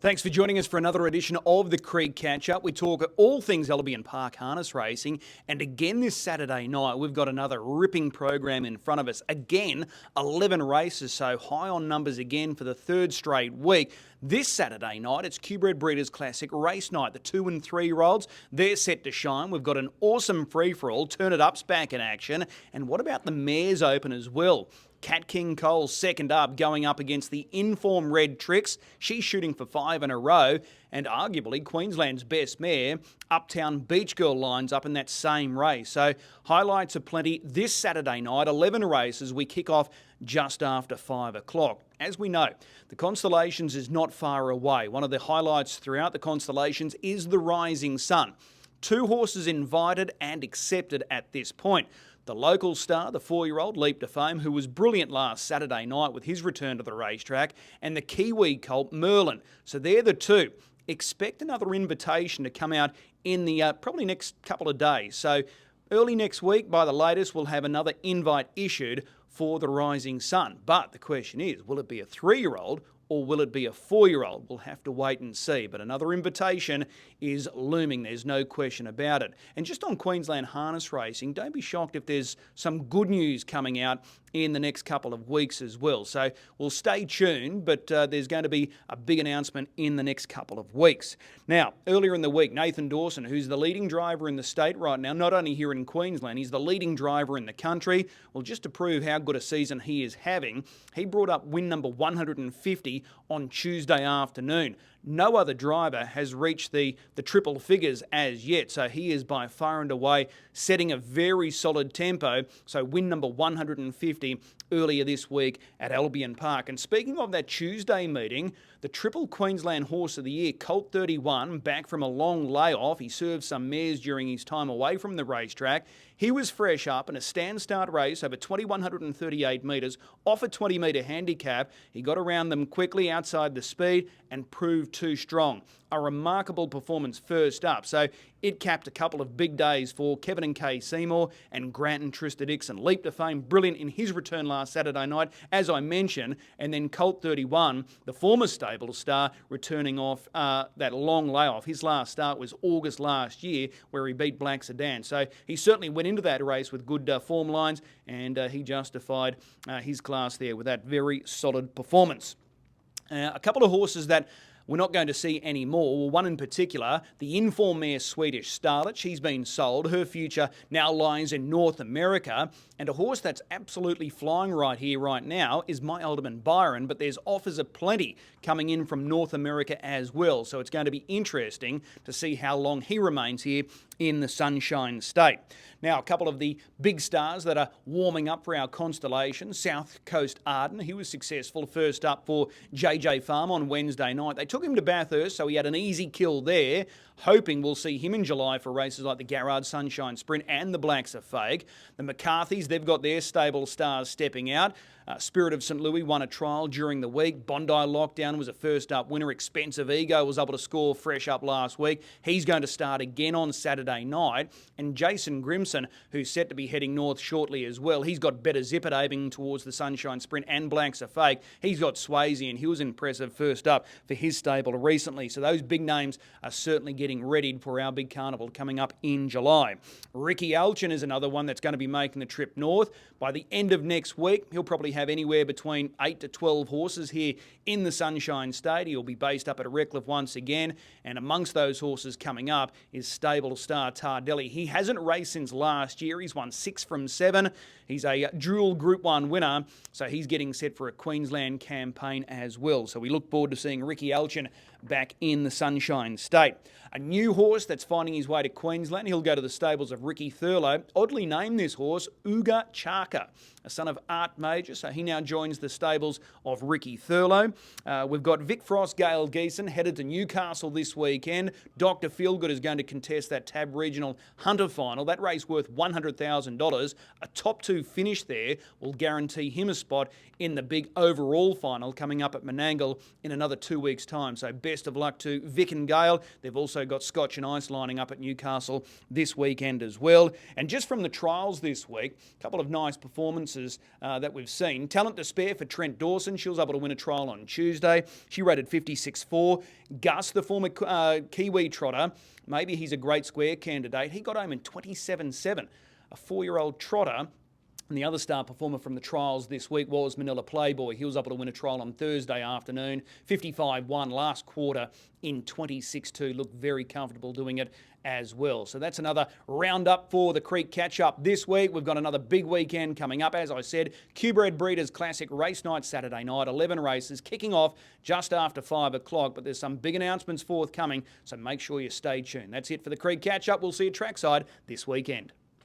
Thanks for joining us for another edition of the Creek Catch-Up. We talk all things Albion Park harness racing, and again this Saturday night we've got another ripping program in front of us. Again, 11 races, so high on numbers again for the third straight week. This Saturday night, it's QBred Breeders' Classic Race Night. The 2 and 3-year-olds, they're set to shine. We've got an awesome free-for-all. Turn It Up's back in action. And what about the Mares Open as well? Cat King Cole second up, going up against the Inform Red Tricks. She's shooting for 5 in a row. And arguably Queensland's best mare, Uptown Beach Girl, lines up in that same race. So highlights are plenty this Saturday night. 11 races. We kick off just after 5 o'clock. As we know, the Constellations is not far away. One of the highlights throughout the Constellations is the Rising Sun. 2 horses invited and accepted at this point. The local star, the 4-year-old Leap to Fame, who was brilliant last Saturday night with his return to the racetrack, and the Kiwi colt Merlin. So they're the 2. Expect another invitation to come out in the probably next couple of days. So early next week, by the latest, we'll have another invite issued for the Rising Sun. But the question is, will it be a 3-year-old or will it be a 4-year-old? We'll have to wait and see. But another invitation is looming. There's no question about it. And just on Queensland harness racing, don't be shocked if there's some good news coming out in the next couple of weeks as well. So we'll stay tuned, but there's going to be a big announcement in the next couple of weeks. Now, earlier in the week, Nathan Dawson, who's the leading driver in the state right now, not only here in Queensland, he's the leading driver in the country. Well, just to prove how good a season he is having, he brought up win number 150 on Tuesday afternoon. No other driver has reached the triple figures as yet, so he is by far and away setting a very solid tempo. So win number 150 earlier this week at Albion Park. And speaking of that Tuesday meeting, the Triple Queensland Horse of the Year, Colt 31, back from a long layoff. He served some mares during his time away from the racetrack. He was fresh up in a stand-start race over 2,138 metres off a 20-metre handicap. He got around them quickly outside the speed and proved too strong. A remarkable performance first up. So it capped a couple of big days for Kevin and Kay Seymour and Grant and Trista Dixon. Leap to Fame, brilliant in his return last Saturday night, as I mentioned. And then Colt 31, the former stable star, returning off that long layoff. His last start was August last year, where he beat Black Sedan. So he certainly went into that race with good form lines, and he justified his class there with that very solid performance. A couple of horses that we're not going to see anymore. Well, one in particular, the Inform mare Swedish Starlet. She's been sold. Her future now lies in North America. And a horse that's absolutely flying right here, right now, is My Alderman Byron. But there's offers aplenty coming in from North America as well. So it's going to be interesting to see how long he remains here in the Sunshine State. Now, a couple of the big stars that are warming up for our constellation. South Coast Arden, he was successful first up for JJ Farm on Wednesday night. They took him to Bathurst, so he had an easy kill there, hoping we'll see him in July for races like the Garrard Sunshine Sprint and the Blacks Are Fake. The McCarthys, they've got their stable stars stepping out. Spirit of St. Louis won a trial during the week. Bondi Lockdown was a first-up winner. Expensive Ego was able to score fresh up last week. He's going to start again on Saturday night. And Jason Grimson, who's set to be heading north shortly as well, he's got Better Zippet aiming towards the Sunshine Sprint and Blacks Are Fake. He's got Swayze, and he was impressive first up for his stable recently. So those big names are certainly getting readied for our big carnival coming up in July. Ricky Alchin is another one that's going to be making the trip north. By the end of next week, he'll probably have anywhere between 8 to 12 horses here in the Sunshine State. He'll be based up at Redcliffe once again, and amongst those horses coming up is stable star Tardelli. He hasn't raced since last year. He's won 6 from 7. He's a dual Group 1 winner, so he's getting set for a Queensland campaign as well. So we look forward to seeing Ricky Alchin back in the Sunshine State. A new horse that's finding his way to Queensland. He'll go to the stables of Ricky Thurlow. Oddly named this horse, Uga Chaka, a son of Art Major, so he now joins the stables of Ricky Thurlow. We've got Vic Frost, Gail Geeson headed to Newcastle this weekend. Dr. Feelgood is going to contest that TAB Regional Hunter Final. That race worth $100,000. A top 2 finish there will guarantee him a spot in the big overall final coming up at Menangle in another 2 weeks' time. So best of luck to Vic and Gail. They've also got Scotch and Ice lining up at Newcastle this weekend as well. And just from the trials this week, a couple of nice performances horses that we've seen. Talent to spare for Trent Dawson. She was able to win a trial on Tuesday. She rated 56.4. Gus, the former Kiwi trotter, maybe he's a great square candidate. He got home in 27.7. A 4-year-old trotter. And the other star performer from the trials this week was Manila Playboy. He was able to win a trial on Thursday afternoon. 55.1 last quarter in 26.2. Looked very comfortable doing it as well. So that's another roundup for the Creek Catch-Up this week. We've got another big weekend coming up. As I said, Q-Bred Breeders Classic Race Night Saturday night. 11 races kicking off just after 5 o'clock. But there's some big announcements forthcoming, so make sure you stay tuned. That's it for the Creek Catch-Up. We'll see you trackside this weekend.